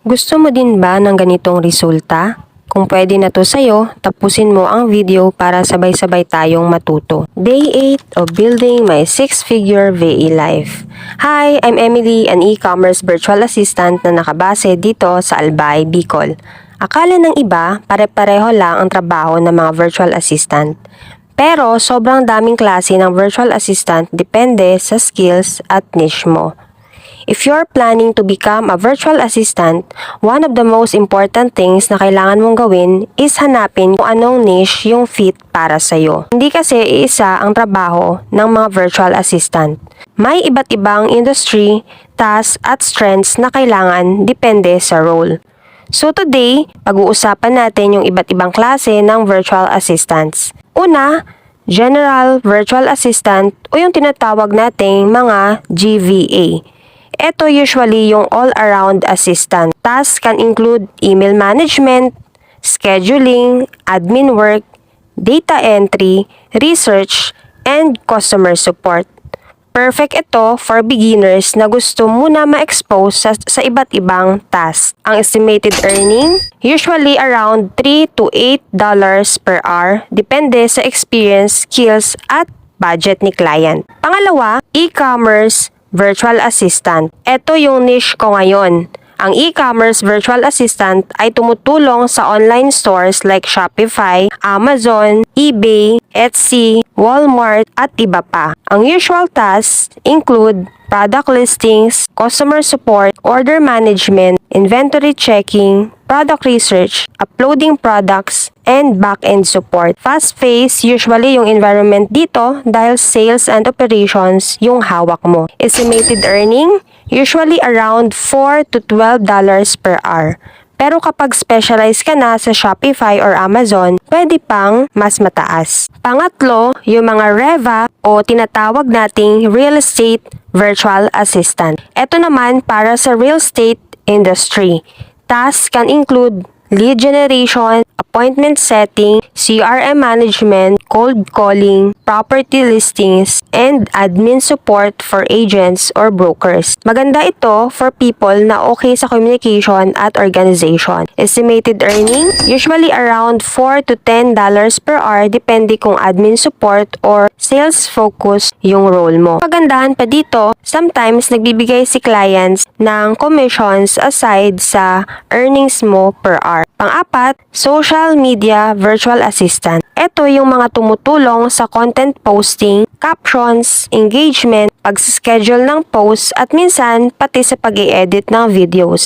Gusto mo din ba ng ganitong resulta? Kung pwede na to sa'yo, tapusin mo ang video para sabay-sabay tayong matuto. Day 8 of building my 6-figure VA life. Hi, I'm Emily, an e-commerce virtual assistant na nakabase dito sa Albay, Bicol. Akala ng iba, pare-pareho lang ang trabaho ng mga virtual assistant. Pero sobrang daming klase ng virtual assistant depende sa skills at niche mo. If you're planning to become a virtual assistant, one of the most important things na kailangan mong gawin is hanapin kung anong niche yung fit para sa'yo. Hindi kasi iisa ang trabaho ng mga virtual assistant. May iba't ibang industry, tasks at strengths na kailangan depende sa role. So today, pag-uusapan natin yung iba't ibang klase ng virtual assistants. Una, General Virtual Assistant o yung tinatawag nating mga GVA. Ito usually yung all-around assistant. Tasks can include email management, scheduling, admin work, data entry, research, and customer support. Perfect ito for beginners na gusto muna ma-expose sa iba't ibang tasks. Ang estimated earning, usually around $3 to $8 per hour, depende sa experience, skills, at budget ni client. Pangalawa, e-commerce virtual assistant. Ito yung niche ko ngayon. Ang e-commerce virtual assistant ay tumutulong sa online stores like Shopify, Amazon, eBay, Etsy, Walmart, at iba pa. Ang usual tasks include product listings, customer support, order management, inventory checking, product research, uploading products, and back-end support. Fast-paced, usually yung environment dito dahil sales and operations yung hawak mo. Estimated earning, usually around $4 to $12 per hour. Pero kapag specialize ka na sa Shopify or Amazon, pwede pang mas mataas. Pangatlo, yung mga REVA o tinatawag nating real estate virtual assistant. Ito naman para sa real estate industry. Tasks can include lead generation, appointment setting, CRM management, cold calling, property listings, and admin support for agents or brokers. Maganda ito for people na okay sa communication at organization. Estimated earning, usually around $4 to $10 per hour depende kung admin support or sales focus yung role mo. Pagandahan pa dito, sometimes nagbibigay si clients ng commissions aside sa earnings mo per hour. Pang-apat, social media virtual assistant. Ito yung mga tumutulong sa content posting, captions, engagement, pag-schedule ng posts at minsan pati sa pag-i-edit ng videos.